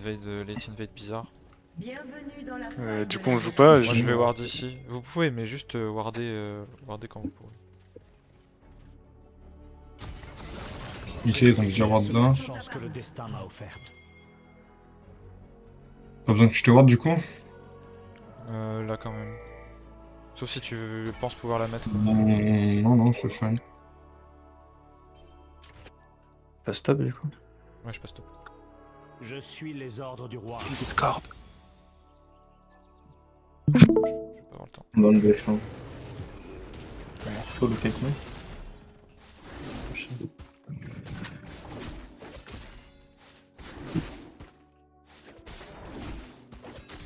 late invade bizarre. Bienvenue dans la Du coup, on joue pas. Moi je vais ward ici. Vous pouvez, mais juste warder quand vous pourrez. Ok, donc déjà ward là. Chance que le destin m'a offerte. Pas besoin que je te ward du coup. Là quand même. Sauf si tu penses pouvoir la mettre. Non, c'est fine. Pas stop du coup. Ouais, je passe top. Je suis les ordres du roi. Discord. Je vais pas avoir le temps. Dans le dessin. Faut le quelqu'un.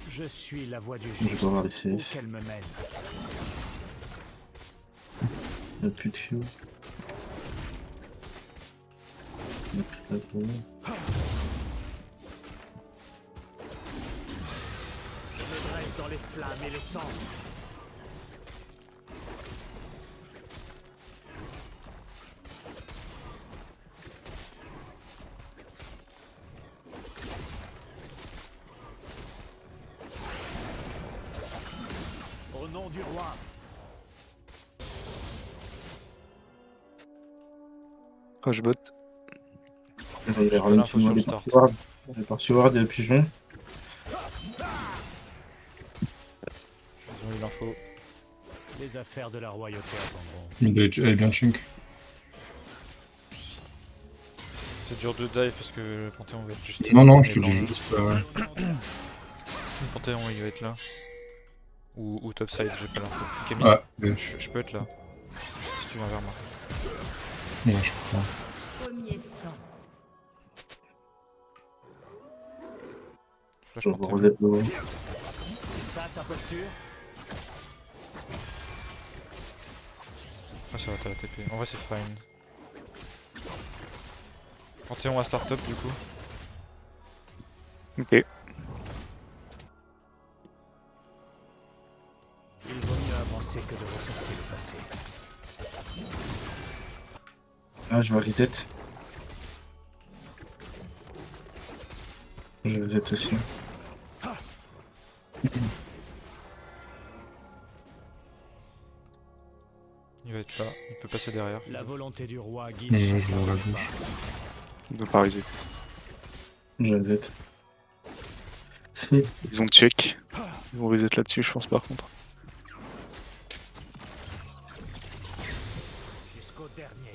Je suis la voie du Je juste. dois avoir les Où CS. qu'elle me mène. Il n'y a plus de fio. Il a pris la pomme. Je me dresse dans les flammes et les cendres. Au nom du roi. Rush bot. On est l'info sur le start. On est parti ward, il y a le pigeon. Ils ont eu l'info. Les affaires de la royauté attendront. Elle est bien chunk. C'est dur de dive parce que le Panthéon va être juste. Non, je te dis blanc. juste. Le Panthéon il va être là. Ou topside, j'ai pas l'info. Camille, Ouais, je peux être là. Si tu viens vers moi. ouais, je peux pas. premier sang. Flash Je vais Panthéon. remettre devant. Ça, ta posture. Ah, ça va, t'as la TP. En vrai, c'est fine. Panthéon à start-up du coup. Ok. Il vaut mieux avancer que de ressasser le passé. Ah, je vais reset. Je vais reset aussi. Il va être là, il peut passer derrière. La volonté du roi guide. Ouais, je chacun vois la de ses gauche. pas. On doit pas reset. Je reset. Si. Ils ont check. Ils vont reset là-dessus, je pense par contre. Jusqu'au dernier.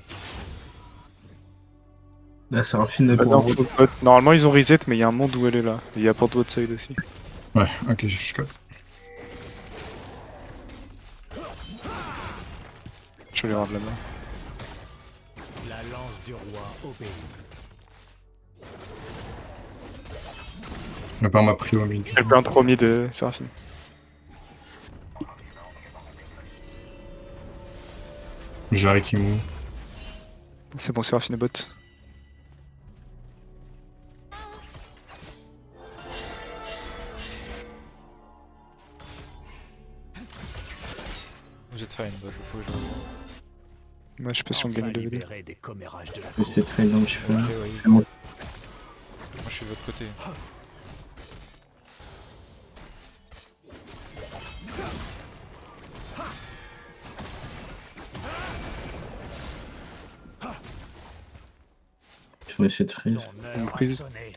Là, Séraphine est Ah pour non, un faut bot. Normalement ils ont reset, mais il y a un monde où elle est là. Et il y a porte votre side aussi. Ouais, ok, je capte. Je vais les rendre la main. La lance du roi obéit. On a pas ma prio, mais du Elle coup. peut un 3 mid de Seraphine. J'ai Harry qui move. C'est bon, Seraphine est bot. Vous êtes fine, bah, vous pouvez jouer. Moi je sais pas si on gagne Enfin le level. libéré des commérages de la peu. J'essaie de faire dans le cheveu. Ok, ouais. C'est bon. Moi je suis de votre côté. Je vais essayer de freeze. ton heure Une a prise. sonné.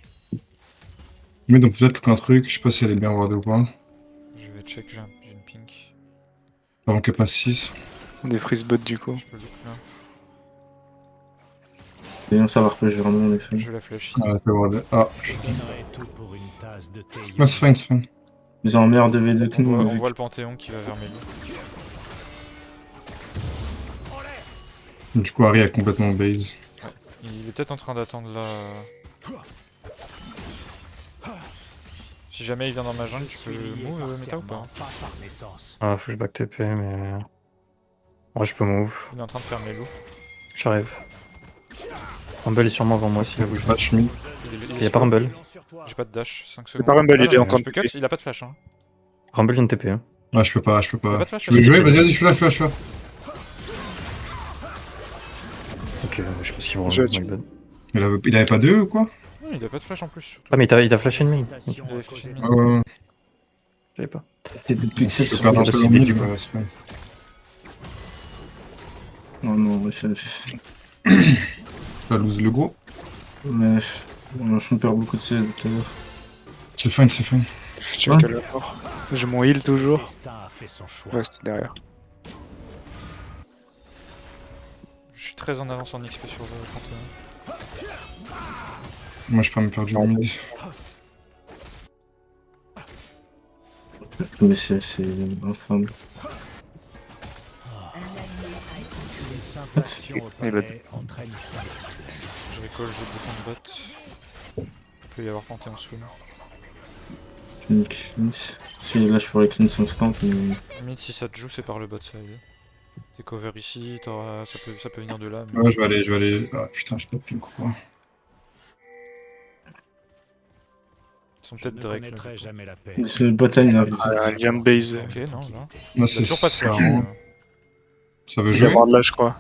Mais donc peut-être qu'un truc, je sais pas si elle est bien wardée ou pas. Je vais check, j'ai une pink. Avant qu'elle passe 6. On est freeze bot du coup. Je peux look là. Et bien savoir que je vais ramener en effet. Je vais la flash. Ah, c'est wardé. Ah, Je donnerais tout pour une tasse de thé. ouais, c'est fine, c'est fine. Ils ont un meilleur DV que On nous. voit, vu on voit que- le Panthéon qui va vers Mélie. Du coup, Harry a complètement base. Il est peut-être en train d'attendre là. Si jamais il vient dans ma jungle, tu peux move méta ou pas? Pas par naissance. Ah, faut que je back TP, mais. Ouais, je peux move. Il est en train de faire mes loups. J'arrive. Rumble est sûrement avant moi s'il a bougé. Flash mid. Il Y a pas Rumble. J'ai pas de dash, 5 C'est secondes. pas Rumble, Ah, il est non, en train je de peux cut, il a pas de flash hein. Rumble vient de TP. Hein. Ah, je peux pas, je peux T'as pas. pas de flash, Tu veux vas-y, jouer? vas-y. Vas-y, je suis là, je suis là, je suis là. Ok, je sais pas ce qu'ils vont Je my tue. bad. Il avait pas 2 ou quoi? Il a pas de flash en plus, surtout. Ah mais il t'a flashé une main. Hésitation Il a a causé flashé une des Ouais, ouais, ouais. Je savais pas. C'est des pixels Je peux sur perdre le un peu c'est le mid, du coup. mais c'est fine. Non, non, Ça lose le gros. mais je me perds beaucoup de CS tout à l'heure. C'est fine, c'est fine. Je check à la mort. J'ai mon heal Le toujours. destin a fait son choix. Reste derrière. Je suis très en avance en XP sur le Panthéon. Moi, je peux me perdre du mid. Mais c'est infâme. Un allié a été Une simple action au Il va palais entraîne ça. Je récolte, je bouton de bot. Il peut y avoir Panthéon soon. Une cleanse. Si là je ferais cleanse instant, mais. Mid, si ça te joue, c'est par le bot, ça va aider. T'es cover ici, ça peut venir de là. Mais... Ouais, je vais aller. Ah putain, je peux pas pink ou quoi. Ils sont Je peut-être ne direct. connaîtrai jamais la paix. Mais c'est le bottom là. Ah, il vient de base. Ok, non, là. Là, Il a c'est toujours pas de ça. flash. Ça veut Il va y jouer. avoir de là, je crois.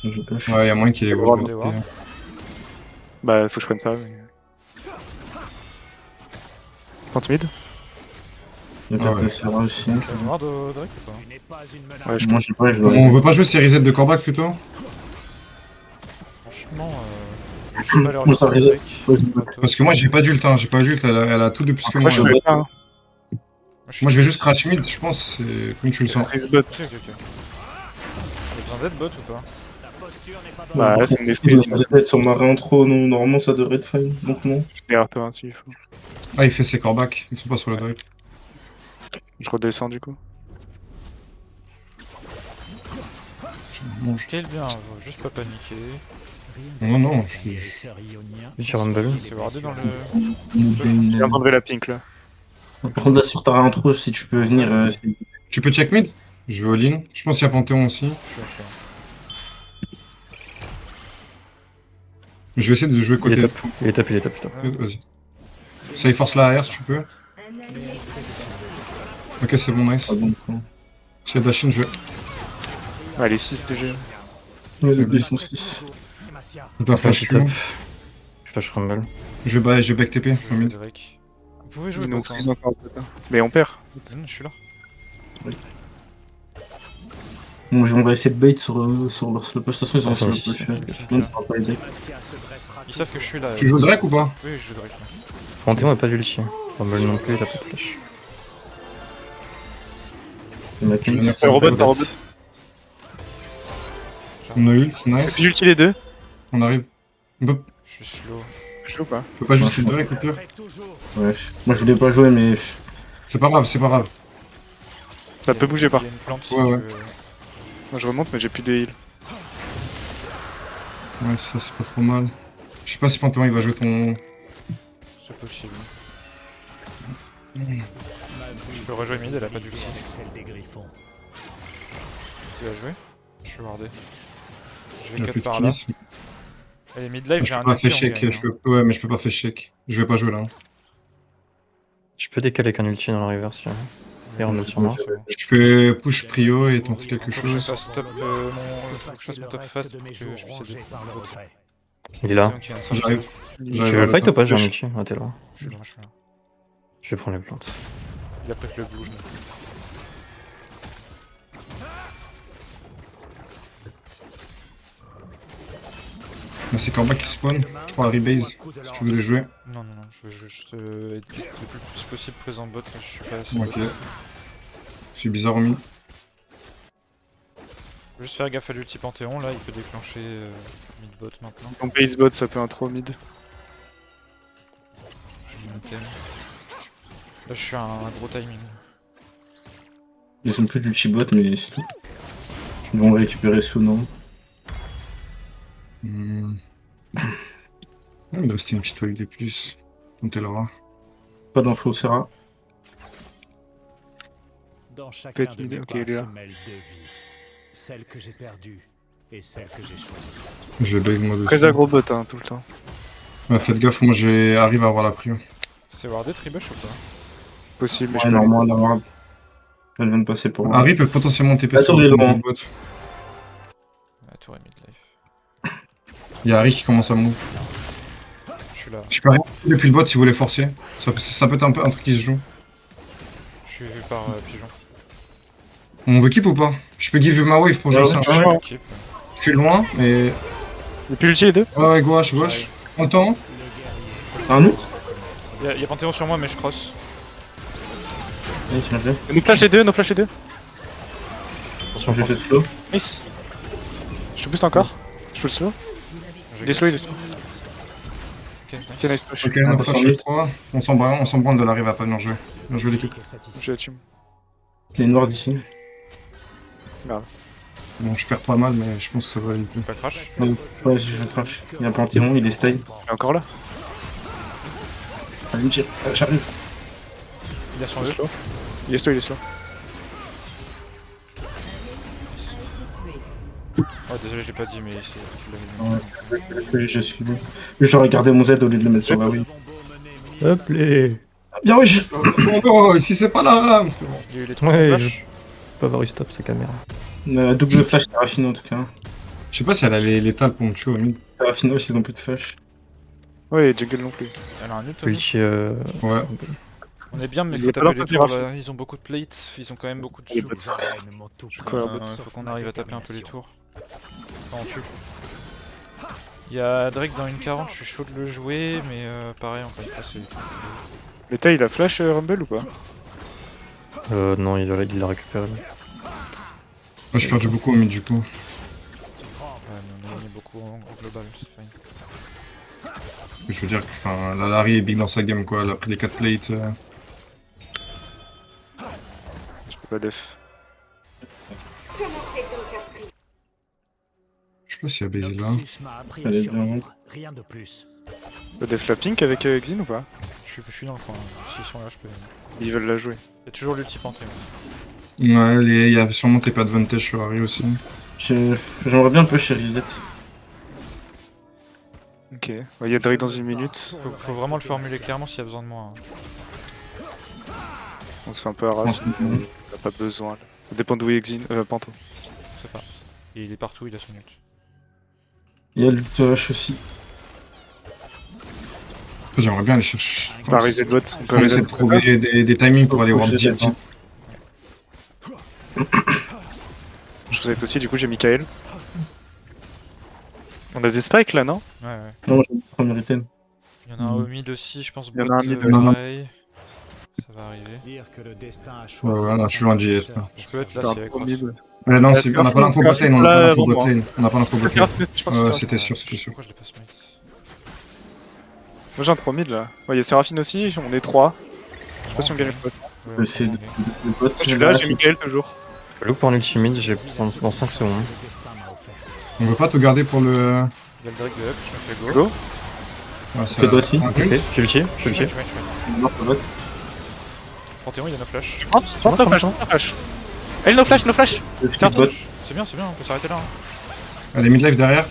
Je push. Ouais, y'a moyen qu'il ait Il va ward. avoir des wards. Bah, faut que je prenne ça. Mais... Pente mid? Il y a Ah peut-être ouais. Serra aussi. Tu vas voir de direct ou pas? Tu n'es pas une menace. Ouais, je Moi je sais pas, je dois. On veut pas jouer série Z de Corbac plutôt? Franchement, je suis pas leur Moi, ça laisser reset. direct. Ouais, je me- Parce que moi j'ai pas d'ult, hein. J'ai pas d'ult, elle a tout de plus que Moi, moi. je là. vais pas. Moi je vais juste crash mid, je pense. C'est comme tu le sens. Freeze bot. Ok. T'as besoin d'aide bot ou pas? Ta posture n'est pas bonne. Bah, ça me Il défrise. va peut-être sur ma réintro, non, normalement ça devrait être fine, donc non. Je vais un s'il faut. Ah, il fait ses Corbac, ils sont pas sur le drive. Je redescends du coup. Bon, Scale bien, faut juste pas paniquer. Non, non, je suis. Oui, sur Rumble. C'est wardé dans le. Je viens d'enlever la pink là. Par contre là sur ta réintro, si tu peux venir, Tu peux check mid? Je vais all-in. Je pense qu'il y a Panthéon aussi. Je suis à chiant. Je vais essayer de jouer Il côté. est top, il est top, il est top, il est top. Vas-y. Ça y force la AR si tu peux. Un allié a été tué. Ok, c'est bon, nice. ah bon, quoi. Si y a Dashin, je vais. Ah, les 6 TG. Ouais, les 2 sont 6. Je dois flash Flash Q. top. Je flash Rumble. Je vais back TP. Je joue Drake. Vous pouvez jouer Ils nous bot, hein. freeze encore. Mais on perd. Je suis là. Bon, on va essayer de bait sur leur slow push. De toute façon, ils ont Enfin, slow si, push. si. On ne fera pas aider. Ils savent que je suis là. Tu joues Drake ou pas? Oui, je joue Drake. Là. Panthéon a pas d'ulti. Rumble non plus, il a pas de flash. Il m'a cleanse. Ouais, Robot par robot. On a ult, nice. J'ulti les deux. On arrive. On peut, Je suis slow. Je joue ou pas? on peut pas juste kill Drake au pire. Ouais. Moi je voulais pas jouer, mais. C'est pas grave, c'est pas grave. Ça peut bouger par. Il y a une plante si Ouais, tu ouais. veux. Moi je remonte, mais j'ai plus de heal. Ouais, ça c'est pas trop mal. Je sais pas si Panthéon il va jouer ton. C'est possible. Je peux rejouer mid, elle a pas d'ulti. Avec celle des griffons. Tu vas jouer? Je suis wardé. Je Il vais a plus 4 de par là. kills. Allez, mid live, Je j'ai peux un pas ulti, faire on shake. gagne, Je peux... Ouais, mais je peux pas faire shake. Je vais pas jouer là. hein. Tu peux décaler qu'un ulti dans la river si tu veux. Et Rumble sur moi. Je peux push prio et tenter quelque Faut que je chose. fasse top faut que je fasse mon top Reste face de pour mes que jours je puisse rongés aider. par le regret. Il est là. J'arrive. Tu veux le fight ou pas? J'ai un ulti. Ah, t'es là. Je suis là, je suis là. Je vais prendre les plantes. Il a pris que le blue, je me fous. Là, c'est Corbac qui spawn. Je prends la rebase si tu veux les jouer. Non, non, non, je veux juste être le plus possible présent bot, je suis pas assez. Ok. Je suis bizarre au mid. Juste faire gaffe à l'ulti Panthéon, là il peut déclencher mid bot maintenant. Ton base bot, ça peut intro mid. J'ai mon item. Là je suis à un gros timing. Ils ont plus d'ulti bot, mais c'est tout. Ils vont le récupérer sous, non? Hmm. Il doit rester une petite wave de plus. Donc elle aura. Pas d'info, Serra. Dans chacun Petit de mes ok, pas il est là. se mêlent deux vies. Celle que j'ai perdue et celle que j'ai choisie. Je vais bait moi dessus. Très aggro bot hein, tout le temps. Ouais, faites gaffe, moi j'arrive à avoir la prio. C'est wardé Tribush ou pas? Possible, mais je Ouais, peux. normalement, la ward. Elle vient de passer pour moi. Harry peut potentiellement TP La tour est loin. le bot. La tour est mid life. Il y a Harry qui commence à move. Je suis là. Je peux rien depuis le bot si vous voulez forcer. Ça peut être un truc qui se joue. Je suis vu par Pigeon. On veut keep ou pas? Je peux give ma wave pour jouer ça. ouais. Keep. Je suis loin, mais. Et puis l'ulti les deux. Ouais, ouais, gauche. Content. Un autre? Y'a Panthéon sur moi, mais je cross. Oui, tu m'as fait. Nos flash les deux. Attention, j'ai fait slow. Nice. Je te booste encore. Je peux le slow. Il est slow, il est slow. Ok, Ok, nice push. Ok, on flash le 3. On s'en branle de l'arrive à pas bien jouer. Bien joué l'équipe. Je la team. Il y a une ward ici. Bon, je perds pas mal, mais je pense que ça va aller une peu. Pas crash. Ouais, si je crash. Il y a un Panthéon, il est style. Il est encore là. Allez, me tire. J'arrive. Il a son Il est E. slow. Il est slow, il est slow. Oh, désolé, j'ai pas dit, mais tu l'avais dit. Je suis là. J'aurais gardé mon Z au lieu de le mettre sur la wave. Hop les. Bien, oui, Oh, ici c'est pas la rame, frérot. Il y a eu les 3 Ouais, flash. Pas avoir eu stop sa caméra. double flash Terrafino en tout cas. Je sais pas si elle a les tales pour me tuer au mid. Terrafino, ils ont plus de flash. Ouais, et jungle non plus. Elle a un ult. Ulti. Ouais. On est bien, mais Il faut est pas taper là, les passer tours Rafi. là. Ils ont beaucoup de plates, ils ont quand même beaucoup de Les shields. bots. Faut qu'on arrive à taper un peu les tours. Enfin, on tue. Il y a Drake dans une 40, je suis chaud de le jouer, mais pareil, encore une fois, c'est. Mais t'as, il a flash Rumble ou pas? Non, il l'a récupéré. lui. Moi je perds beaucoup au mid du coup. Ouais, mais on a gagné beaucoup en global, c'est fine. Je veux dire que enfin, la Larry est big dans sa game quoi. Elle a pris les 4 plates. Je peux pas def. Je sais pas s'il y a Basil là. Elle est bien. Rien de plus. Pas def la pink avec Exin ou pas? Je suis dans le coin, s'ils sont là, je peux. Ils veulent la jouer. Il y a toujours l'ulti Panthéon. Ouais, il y a sûrement TP advantage sur Harry aussi. J'aimerais bien un peu chez Reset. Ok. Il y a Drake dans une minute. Faut vraiment le formuler clairement s'il y a besoin de moi. Hein. On se fait un peu harass. On a pas besoin. Là. Ça dépend d'où est Exin. Panto. Je sais pas. Et il est partout, il a son ult. Il y a l'ult H aussi. J'aimerais bien aller chercher. On peut reset bot. On peut On essaie reset de trouver des timings pour aller voir Je Diet. sais pas. Je reset aussi, du coup j'ai Michael. On a des spikes là, non? Ouais, ouais. Non, j'ai le premier item. Il y en a un au mid aussi, je pense. Il y en a un bot, mid, pareil. Ça va arriver. Dire que le destin a Ouais, choisi. ouais, là je suis loin de Diet. Là. Je peux être là si elle cross. Mais non, on n'a pas l'info botlane, on n'a pas l'info botlane. On n'a pas l'info botlane. Je pense Ouais, que c'est c'était sûr, c'était sûr. Pourquoi je l'ai pas smite? Moi j'ai un 3 mid là. Ouais, il y a Seraphine aussi, on est 3. Je sais pas si on gagne le bot. Ouais, C'est ok. de bot. Je suis là, j'ai Michael toujours. Look pour un ulti mid, j'ai dans 5 secondes. On veut pas tout garder pour le. Il y a le Drake de up, je me fais go. Go. Ouais, Fais toi aussi. un Ok, truc. j'ai ulti, j'ai ulti. Non, pas bot. Panthéon, il y a no flash. Rentre, no flash, no flash. Elle no flash, no flash. C'est bot. C'est bien, on peut s'arrêter là. Hein. Allez, midlife derrière.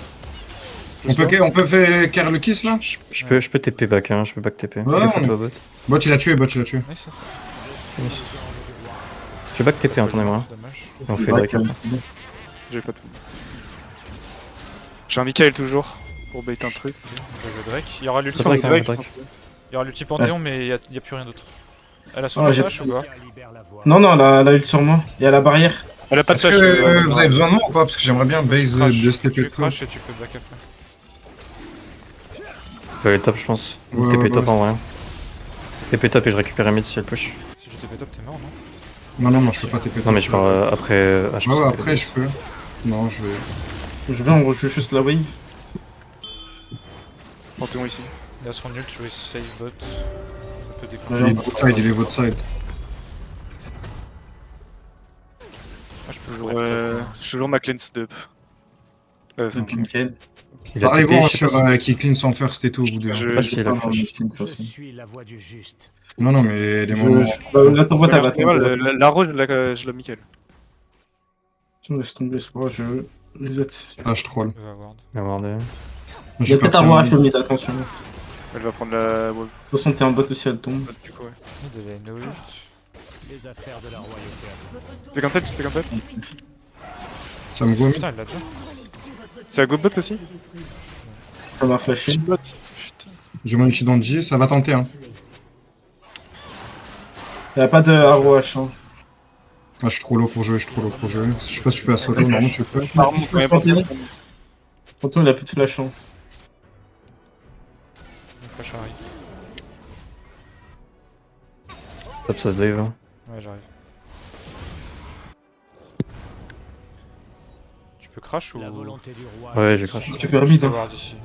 On peut faire carry le kiss là. Je peux TP back, hein, je peux back TP. Ouais, Gaffe à on- toi, bot. Bot il a tué, bot il a tué. Nice. Je vais back TP, attendez-moi. C'est dommage. Et on fait Drake après. J'ai pas tout. J'ai un Michael toujours. Pour bait un truc. Je joue Drake. Il y aura l'ulti Ça Drake, Drake, Drake. je pense. Il y aura l'ulti Panthéon, mais il y a plus rien d'autre. Elle a son Ah, j'ai- flash ou pas? Non, non, elle a ult sur moi. Il y a la barrière. Elle a pas de Est-ce flash. que vous avez besoin de moi ou pas? Parce que j'aimerais bien base Crash. de step Tu et tout. crash et tu peux back après. Je peux aller top, je pense. Ouais, TP ouais, top ouais. en vrai. TP top et je récupère mid si elle push. Si j'étais fait top, t'es mort, non? Non, je peux pas TP. Non, mais je pars après. Ouais, ouais, après je peux. Non, je vais. Je viens, on rejoue juste la wave. Panthéon ici. Il a son ult, jouer save bot. Ça peut Ouais, déclencher. Il est votre side, il est votre side. Moi, je peux Toujours, jouer. je toujours ma cleanse d'up. Donc, nickel. Il a Allez TP, voir je sais sur pas si- qui clean sans first et tout, vous deux. je sais pas s'il a Non, flash. je suis une Je façon. suis la voix du juste. Non, mais les moments. La tombe à la La rouge, je l'ai Michael. Laisse tomber, c'est pas grave, je reset. Là, je troll. Il va ward. Il va avoir des- Il y a peut-être un roi H au mid, attention. De Elle va prendre la wall. toute façon, t'es un bot aussi, elle tombe. Du coup, ouais. Mid, elle a une ult. Les affaires de la royauté. Fais qu'un tête, fais qu'un tête. Ça me go mid. Putain, elle l'a déjà. C'est à go bot aussi? Ça m'a flashé. Bot. Putain. J'ai mon ulti dans le J, ça va tenter. Hein. Y'a pas de ROH. Hein. Ah, je suis trop low pour jouer, je suis trop low pour jouer. Je sais pas si tu peux à solo, normalement tu peux. Arme, quand même, Panthéon. Panthéon, il a plus de flash. Hein. Le flash arrive. Top, ça se dive. Hein. Ouais, j'arrive. Tu peux crash ou. La volonté du roi. Ouais, j'ai crash. Tu peux remis Je peux dans. voir d'ici.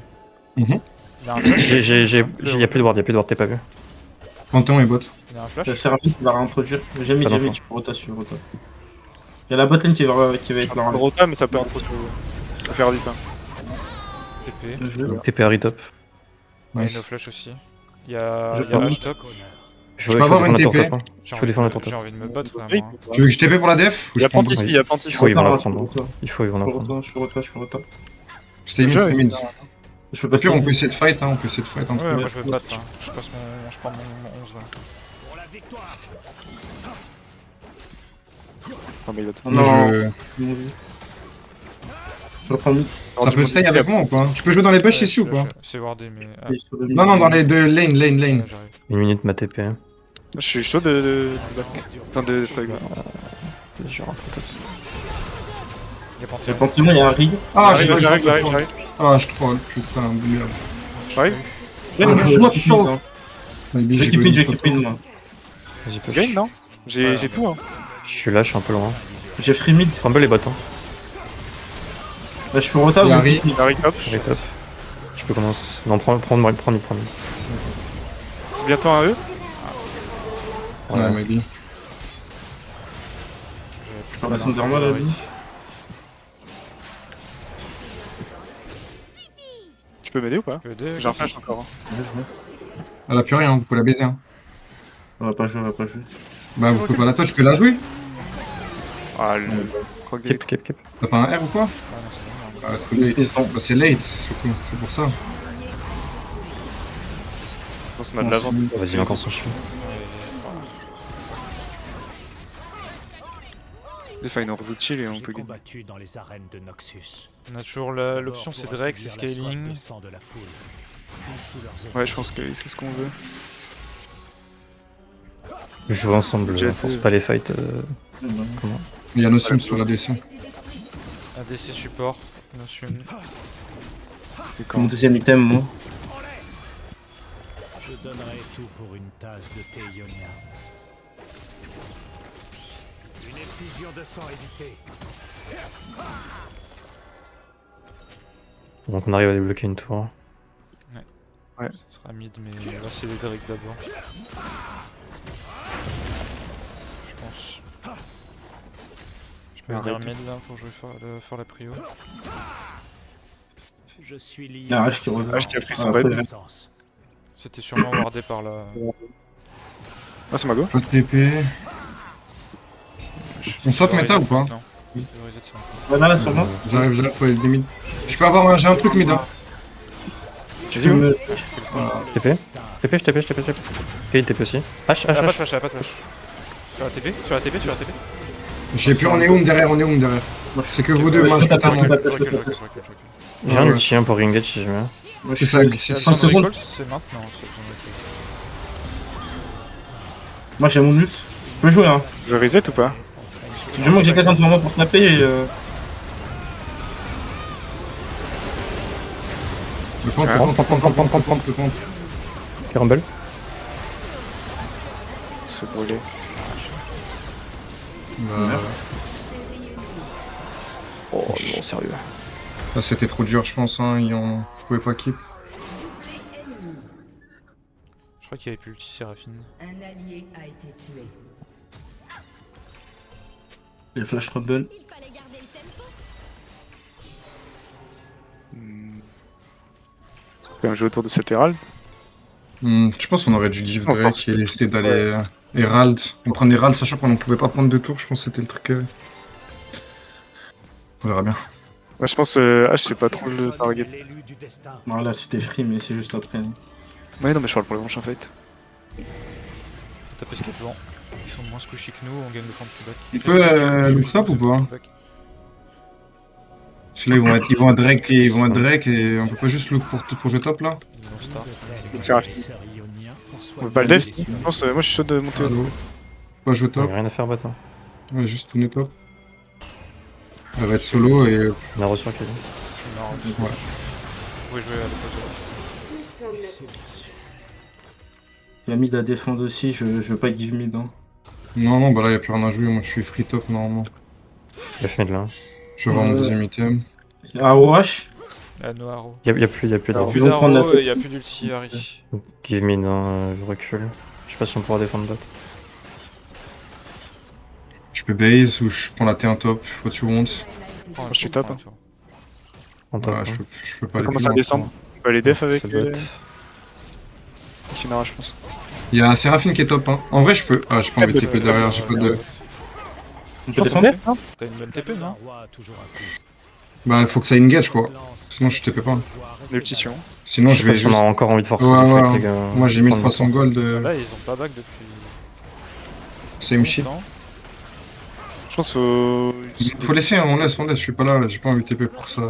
Mhm. Il a un flash. Y'a plus de ward, t'es pas vu. Panthéon et bot. Il a un flash. La Séraphine qui va réintroduire. Jamais, Pas jamais d'enfant. tu peux rota sur rota. Y'a la botlane qui va être là. Le rota, mais ça peut trop faut faire vite. Hein. TP. TP Harry top. Il y a Nice. no flash aussi. Il y a Je H top. Je peux avoir une défendre TP. la tour top. J'ai Faut envie défendre de- la tour J'ai top. envie de me battre Oui. vraiment. Hein. Tu veux que je TP pour la def ou Il y je a prends Pantis, oui. il y a Pantis. Il faut, ils vont la Je prendre. Il faut, ils vont la prendre. suis rota. Stay mid, Jeu, stay mid. Je peux Au pas pire, on peut essayer de fight, hein, on peut essayer de fight entre Ouais, eux. moi je veux me battre. Hein. Je passe mon. Je prends mon 11 là. Non, mais il attend. Moi, Non. je... Je reprends mid. Ça peut stay avec moi ou pas? Tu peux jouer dans les bush ici ou pas? C'est wardé, mais. Ah, Non, non, dans les deux lane, lane, lane. ouais, j'arrive. Une minute ma TP. Hein. Je suis chaud de back. Enfin, de strike. Je rentre top. Il y a Le Panthéon. Panthéon, il y a un rig. Ah, j'ai pas J'arrive. Ah, je troll, putain, de merde. J'arrive. J'équipe mid, moi. Vas-y, push. Gain, non? J'ai tout, hein. Je suis là, je suis un peu loin. J'ai free mid. Rumble les bots. Hein. Là, je suis rota Il y ou a un mid. rig. Harry top. Harry top. Tu peux commencer. Non, prends. C'est bientôt un E. Ouais, maybe. Je peux passer derrière moi, là, lui. Tu peux m'aider ou pas? Je peux aider. J'ai un flash encore. Hein. Elle a plus rien, vous pouvez la baiser. Hein. On va pas jouer. Bah, vous pouvez pas la touch, je peux la jouer. Ah, le croc Keep. T'as pas un R ou quoi? Ah non, c'est bon. Bah, too late. Bah, c'est late, surtout, c'est pour ça. Je pense qu'on a de l'avance. Vas-y, il a encore son chien. Des fois, il nous reveut chill et on J'ai peut gagner. combattu dans les arènes de Noxus. On a toujours l'option c'est D'abord Drake, pour c'est assouvir la soif scaling. de sang de la foule, puis sous leurs Ouais, je pense que c'est ce qu'on veut. Je joue ensemble, J'ai force fait- pas les fights. Il y a Nosum sur la DC. ADC support. Notion. C'était Mon quand? deuxième item, moi. Je donnerai tout pour une tasse de thé ionien. Une effusion de sang évitée. Donc on arrive à débloquer une tour. Ouais. Ça sera mid, mais là c'est les Drake d'abord. Je pense. Je peux venir Arrête. mid là pour jouer faire la prio. Je suis lié. Il y a un H qui revient. H qui a pris son Après, raid. Puissance. C'était sûrement wardé par la. Ah, c'est ma go? Pas de TP. On saute méta ou pas? Non. Théorisé de ça. Voilà, là, sur moi. J'arrive, faut aller mid. Je peux avoir un. J'ai un truc mid. Hein. Tu peux me. TP. Je TP. Ok, il TP aussi. H. Ah, pas de flash, pas de flash. Sur la TP, sur la TP. J'ai plus, on est où derrière, C'est que vous deux, moi je t'attends, t'attends. je t'attends. Je recule. J'ai un Ouais. ulti pour Ringage si je veux. Moi, C'est je ça, suis- c'est 5 Son secondes. recall, c'est maintenant. c'est ton recall. Moi, j'ai mon ult. Je peux jouer, hein. Je veux reset ou pas? Du moment que j'ai quelqu'un devant moi pour snapper et. Le pente. Ok, Rumble. Se brûler. Oh non, sérieux. Là, c'était trop dur, je pense. Hein. On pouvait pas keep. Je crois qu'il y avait plus l'ulti Séraphine. Un allié a été tué. Les flash rebel. On peut quand même jouer autour de cet Herald. Je pense qu'on aurait dû give Oh, Drake forcément. et essayer d'aller Herald. On prend Herald, sachant qu'on ne pouvait pas prendre 2 tours. Je pense que c'était le truc. On verra bien. Ouais, je pense H c'est pas trop le target. L'élu du destin. Voilà, c'était free, mais c'est juste après. Ouais, non, mais je parle pour le prochain fight. Taper ce qu'il y a devant. Ils sont moins squishy que nous, on gagne le point de pullback. On peut look top ou pas? Parce que là, ils vont à Drake et on peut pas juste look pour jouer top là. Ils vont start. Le Seraphine. On veut pas le def, si je pense, moi je suis chaud de monter au dos. Pas jouer Il top, y a rien à faire bot. Hein. ouais, juste tourner top. Elle va être solo et. On a reçu un Kelly. Je suis marrant. Ouais. Vous pouvez jouer à l'opposé. Il y a mid à défendre aussi, je veux pas give mid. Hein. Non, bah là, y'a plus rien à jouer. Moi, je suis free top normalement. Il a fait de là. Je vais avoir mon deuxième item. Ah, OH La Noiro. Il y a plus d'armes. Plus Ils vont prendre d'arrow la- et y a plus d'ulti Harry. Give me dans le recul. Je sais pas si on pourra défendre bot. Je peux base ou je prends la T1 top. What you want? Je suis top, hein. En top. Ouais, hein. je peux pas On aller commence plus à loin. descendre. On va les def avec C'est bot. Kinara, je pense. Il y a Seraphine qui est top. Hein. En vrai, je peux. Ah, j'ai pas envie de TP derrière. J'ai pas de. On peut défendre T'as une bonne TP, non? Bah, faut que ça engage quoi. Sinon, je TP pas. L'ultition. Sinon, je sais pas vais si on juste. a encore envie de forcer Ouais, le ouais. truc, les gars. Moi, j'ai 1300 gold. Là, ils ont pas back depuis. Same shit. longtemps. Je pense faut... Faut laisser, hein, on laisse. Je suis pas là. J'ai pas envie de TP pour ça.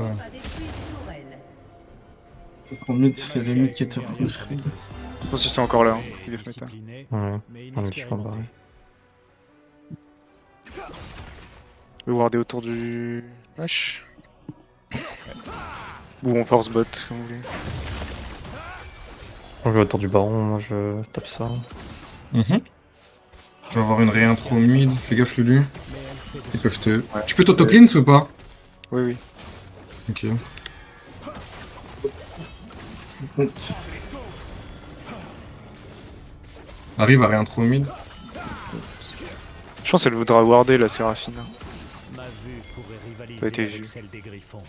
Pour mid, il y avait mid qui était Je pense qu'ils sont encore là. Hein. Ils def méta. Ouais, on est plus barré. Le warder autour du... Wesh. Ou on force bot, comme vous voulez. On joue autour du baron, moi je tape ça. Je vais avoir une réintro mid. Fais gaffe, Lulu. Ils peuvent te. Tu peux t'auto-cleanse ou pas? Oui, oui. Ok. Arrive à réintro mid. Je pense qu'elle voudra warder la Séraphine. Ma vue pourrait rivaliser Ça a été avec vu. celle des griffons.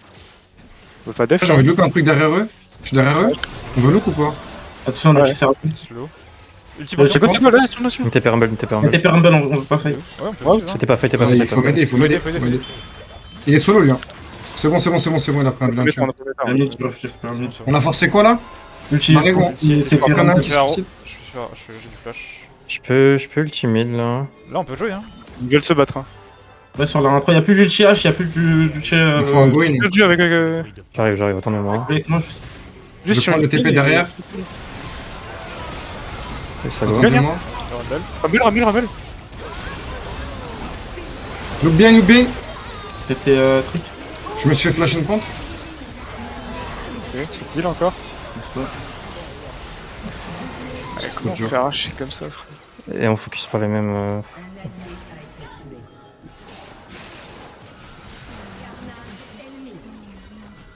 On veut pas def J'ai envie de look un truc derrière eux. Je suis derrière eux. On veut look ou pas? Attention, on a Ouais. fait Seraphine. Slow. Ulti Ouais, C'est quoi, c'est quoi là, sur Une TP Rumble, une TP Rumble. TP Rumble, on veut pas fight. Ouais, on peut Ouais, jouer, hein. C'était pas fait, t'es pas Ouais, fait. il faut m'aider, il faut m'aider. Il est solo lui. Hein. C'est bon, il a pris un vilain tue. La mid, tu peux faire mid. On a forcé quoi là? Ulti, On arrive, on- ulti, TP on a un Rumble. qui J'ai arrow. se J'ai du flash. Je peux ultimate là. Là, on peut jouer, hein. Ils veulent se battre. Hein. Ouais, sur la 1-3, y'a plus d'ulti H, y'a plus d'ulti. Il faut un going. Perdu avec... J'arrive, attendez-moi. Avec moi, juste. Juste Je sur prends le TP derrière. Et ça go. Attendez-moi. Le Rumble. Ramel. Look bien, look bien. C'était truc. Je me suis fait flash une pente. Ok, il encore. Ouais. Ouais, comment on se fait arracher comme ça, frère? Et on focus pas les mêmes.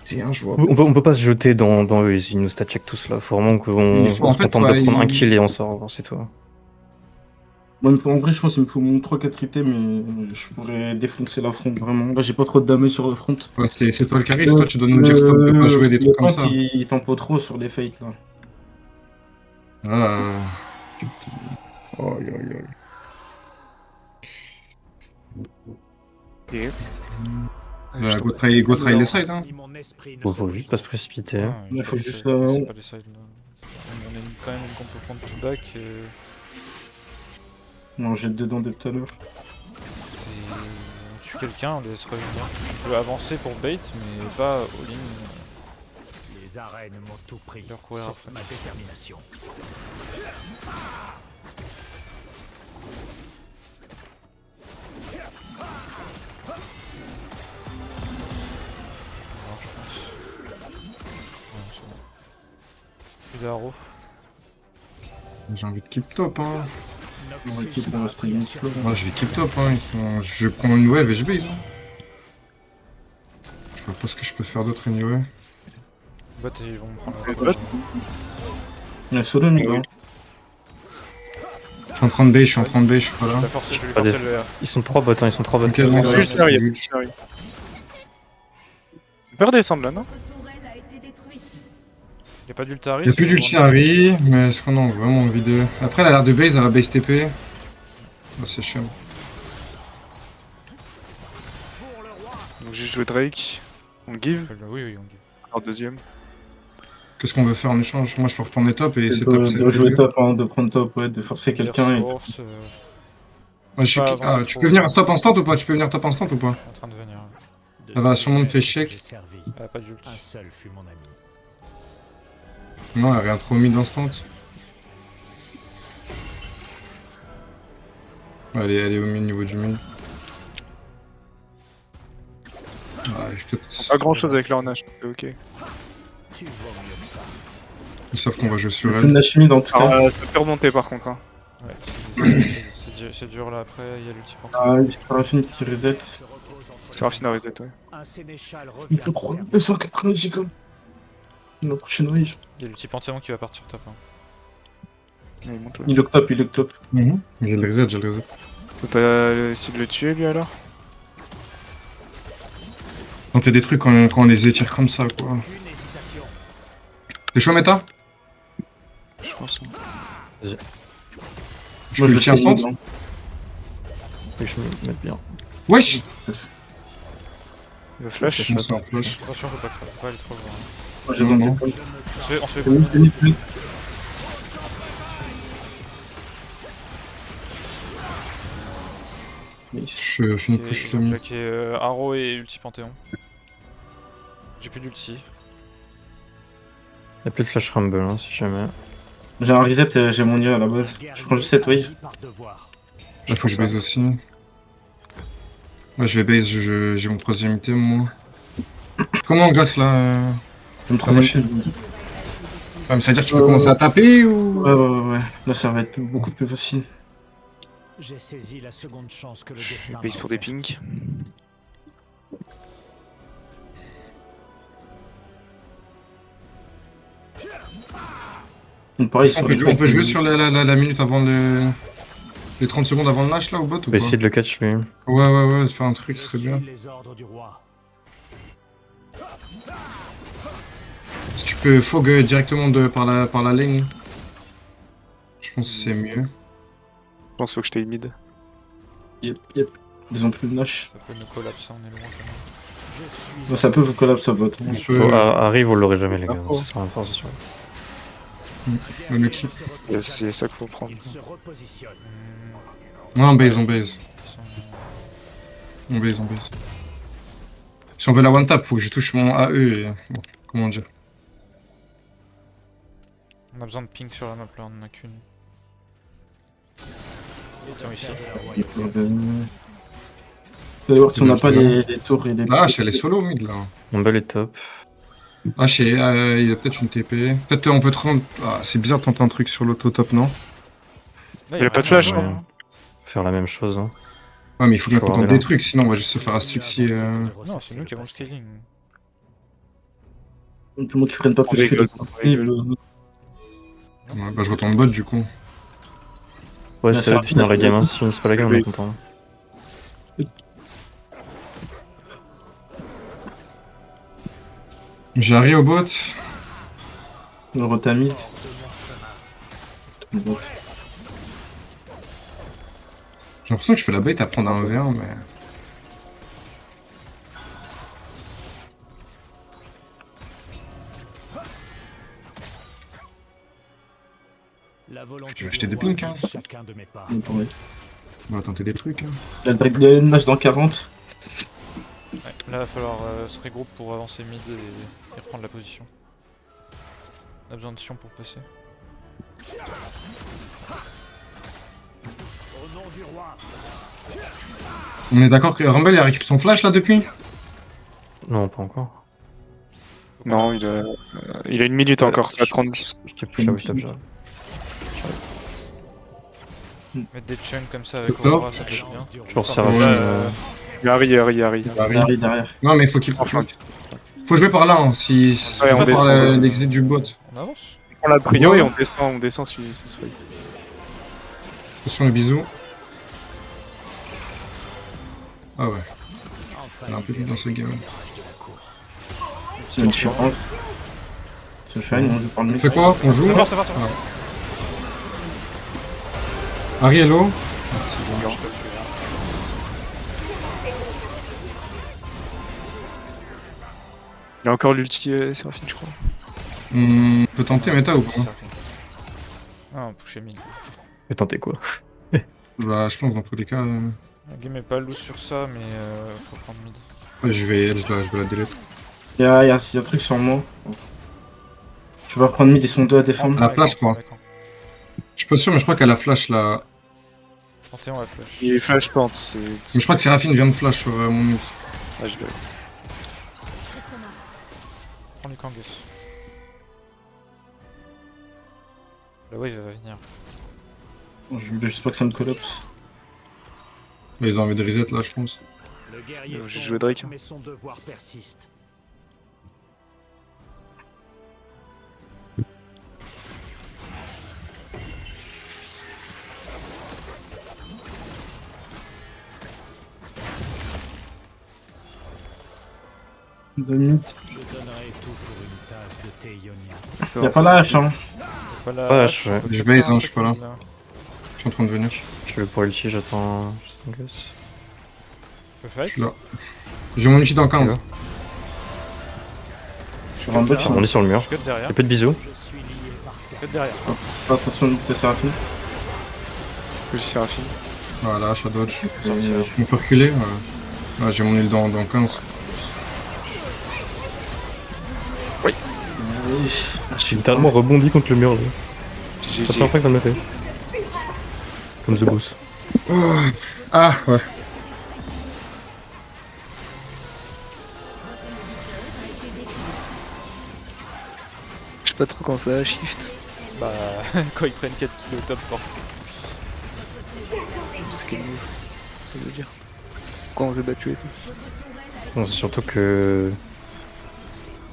C'est un joueur. On peut pas se jeter dans eux, ils nous stat check tous là. Faut vraiment qu'on Il faut- en se fait, contente ouais, de prendre un il- kill et on sort, c'est tout. Moi, en vrai, je pense qu'il me faut mon 3-4 items, mais je pourrais défoncer la front, vraiment. Là, j'ai pas trop de damage sur le front. Ouais, c'est toi le charisme, toi tu dois nous dire stop de pas jouer des trucs comme ça. Il tempo trop sur les fakes, là. Ah. Oh, yo, yo. Et... Bah, go try les sides, hein. Faut juste pas se précipiter. Ah, Il faut pas juste, des- c'est pas des sides, là. On a quand même une qu'on peut prendre tout back. Non, j'ai dedans depuis tout à l'heure. On tue quelqu'un, on laisse revenir. On peut avancer pour bait, mais pas all-in. Les arènes m'ont tout pris, Leur courir sauf après. ma détermination. Non, je pense. Ouais, c'est bon. Plus d'arrow. J'ai envie de keep top, hein. On équipe, on va stream slow. Moi je vais keep top, hein. Je vais prendre une wave et je base. Hein. Je vois pas ce que je peux faire d'autre anyway. Bot, ils vont me prendre Les la bots. flash. Il y a solo, mais non. Je suis en train de base, je suis pas là. Je vais forcer, je vais lui Pas forcer des- le VR. Ils sont 3 bots, hein, ils sont 3 bots. Ok, non, Il y a ça, plus de c'est Cherry, il y a good. plus de Cherry. On peut redescendre là, non? Y'a pas d'ultari. Y'a plus d'ulti Harry, mais est-ce qu'on a vraiment envie de. Après, elle a l'air de base, elle va base TP. Oh, c'est chiant. Donc j'ai joué Drake. On give. Oui, oui, on dit. Alors deuxième. Qu'est-ce qu'on veut faire en échange? Moi je peux retourner top et c'est top. De jouer top, hein, de prendre top, ouais, de forcer quelqu'un. Et... Source, Ouais, je suis- Pas Ah, avancer tu trop. peux venir stop instant ou pas? Tu peux venir top instant ou pas? je suis en train de venir. de Elle va sûrement me faire que chèque. j'ai servi, Elle a pas d'ult. un seul fut mon ami. Non, elle a rien trop mid instant. Elle est au niveau du mid. Ouais, peut-être. Pas grand chose avec leur Nash, ok. Tu vaux mieux que ça. Ils savent qu'on va jouer sur Une elle. Nash mid en tout cas. Alors, ça peut remonter par contre. Hein. Ouais, c'est dur là après, il y a l'ulti pour Ah, il faut un film qui reset. Seraphine a reset, ouais. Un sénéchal revient Il faut croire. 280 gigas. La prochaine wave. Il y a l'ulti Panthéon qui va partir top. Hein. Mais il monte là. Il look top, il look top. J'ai le reset, j'ai le reset. On peut pas essayer de le tuer lui alors? Tenter des trucs quand on les étire comme ça, quoi. aucune hésitation. T'es chaud, méta? Je pense. Je peux le tirer instant? Faut que je me mette bien. Wesh! Il va flash. Je me sens en flash. Attention, faut pas aller trop loin. Moi j'ai Non, tenté non. pas. On se fait C'est mid, c'est mid, c'est mid. Nice. Je finis Ok, push ils le ont mid. claqué Arrow et ulti Panthéon. J'ai plus d'ulti. Y'a plus de flash rumble hein, si jamais. J'ai un reset, j'ai mon nœud à la base. Je prends juste cette wave. Par devoir. Il faut que je base aussi. Ouais, je vais base, j'ai mon troisième item, moi. Comment on gosse là? J'ai une troisième Ah, moi, wave. Ah, mais ça veut dire que tu peux commencer à taper ou? Ouais. Là ça va être beaucoup plus facile. J'ai saisi la seconde chance que le Je destin base m'a pour des offerte. pings. Donc pareil, On peut jouer sur la minute avant les 30 secondes avant le Nash là au bot ou On peut pas? essayer de le catch lui. Ouais, faire un truc, Je ce serait suis bien. les ordres du roi. Si tu peux fog directement par la lane, je pense que c'est mieux. Je pense qu'il faut que je t'aille mid. Yep. Ils ont plus de Nash. Ça peut nous collapser, on est loin quand même. Je suis Bon, ça peut vous collapse à votre. On Je peut Arrive, on l'aurait jamais les gars. Oh. Ça sera une force, c'est sûr. le clip. C'est ça qu'il faut prendre. se repositionne. Ouais, on base. Ils sont- On base. Si on veut la one tap, faut que je touche mon AE et. Bon, comment dire? On a besoin de ping sur la map là, on en a qu'une. Tiens, ici. Vous allez voir si on n'a pas les tours et les. Ah, elle est solo mid là. Rumble est top. Ah, il y a peut-être une TP. Peut-être on peut te rendre. Ah, c'est bizarre de tenter un truc sur l'auto-top, non? Là, Il a pas de flash, rien, ouais. hein. Faire la même chose. Hein. Ouais, mais il faut bien qu'on Faut tente voir, des là. trucs, sinon on va juste se faire asphyxier. Non, c'est nous qui avons le scaling. Tout le monde qui prenne pas On plus que rigole, les. on rigole. Ouais, bah je retourne bot du coup. Ouais, Là, c'est ça- de finir la game. Hein. Si finissent pas la game, on est content. J'ai Harry au bot. Le rotamite. J'ai l'impression que je peux la bait à prendre un V1, mais. La volonté Je vais acheter du des roi pinks, hein. guide chacun de mes pas. On va tenter des trucs. Hein. Le Nash dans 40. Ouais, là, il va falloir se regrouper pour avancer mid et reprendre la position. On a besoin de Sion pour passer. Au nom du roi. On est d'accord que Rumble il a récupéré son flash là depuis? Non, pas encore. Non, il a une minute encore, c'est à 30-10. Je t'ai push la wave top, j'arrive. Mettre des chunks comme ça avec Doctor. Aurora, ça peut être bien. Je leur sers Là, Il Harry. Harry. Harry derrière. Non, mais il faut qu'il. Enfin, Faut jouer par là, hein. Si Ouais, on on va par descend. l'exit du bot. on avance. on l'a prio Ouais. et on descend si ça se fait. Attention le bisou. Ah ouais, Enfin, on est un peu vite dans ce game. C'est une différence. C'est fine, on joue par le On fait quoi? On joue? C'est mort, c'est mort, c'est mort. Harry, hello? Il y a encore l'ulti Seraphine, je crois. On peut tenter méta ou pas? Ah, on push mid. Mais tentez quoi? Bah, je pense dans tous les cas. La game est pas loose sur ça, mais faut prendre mid. Ouais, je vais la delete. Y'a un truc sur moi. Tu vas prendre mid, ils sont deux à défendre. La flash, je crois. D'accord. Je suis pas sûr, mais je crois qu'elle a flash là. Panthéon la flash. Il est flashpoint, c'est. Mais je crois que Séraphine vient de flash sur mon ult. Ah, je vais. Prends du Kangus. La wave va venir. Je voulais juste pas que ça me collapse. Ils ont envie de reset là, je pense. Le guerrier J'ai tombe, joué Drake. mais son devoir persiste. Deux minutes. Je donnerai tout pour une tasse de thé ionien. Ça Y'a va, pas la hache, hein. Pas la Ouais, hache, je- on peut je peut-être base, faire un hein, je suis pas là. truc, Je suis en train de venir. Je vais pour ulti, j'attends. On peut fight. Je suis là. J'ai mon ulti dans 15. Ok. Je suis en bot, On est sur le mur. Je cut derrière. Y'a peu de bisous. Je suis lié par Je cette cut derrière. attention, t'es Séraphine. le Séraphine. Voilà, je dodge. Et- On peut reculer. Là, j'ai mon ult dans 15. J'ai littéralement rebondi contre le mur là. C'est la GG. première fois que ça me l'a fait. Comme The Boss. Ah, ouais. Je sais pas trop quand ça shift. Bah, quand ils prennent 4 kills au top fort. C'était quel move ça veut dire. Pourquoi on veut battu et tout. Bon, c'est surtout que.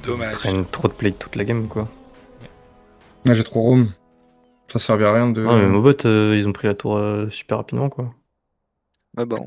Ils Dommage. prennent trop de play toute la game quoi. Là, j'ai trop roam. Ça servait à rien de. Ouais, mais Mobot, ils ont pris la tour super rapidement quoi. Ah bah,